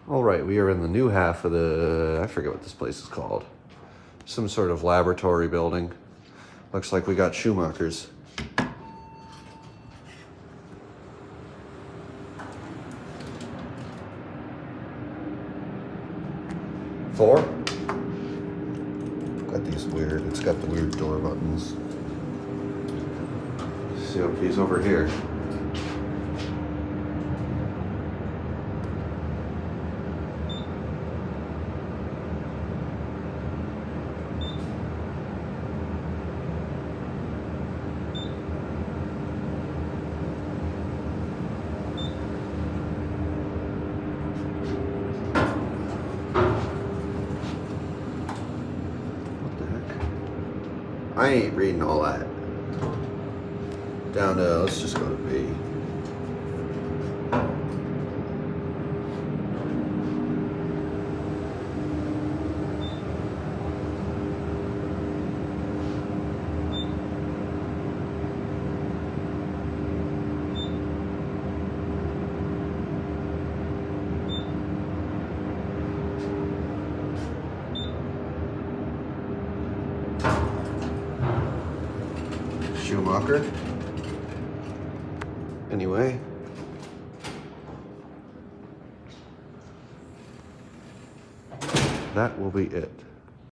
All right, we are in the new half of the, I forget what this place is called. Some sort of laboratory building. Looks like we got Schumachers. Four? Got these weird, it's got the weird door buttons. See if he's over here. I ain't reading all that. Down to, let's just go to B. Schumacher. Anyway. That will be it.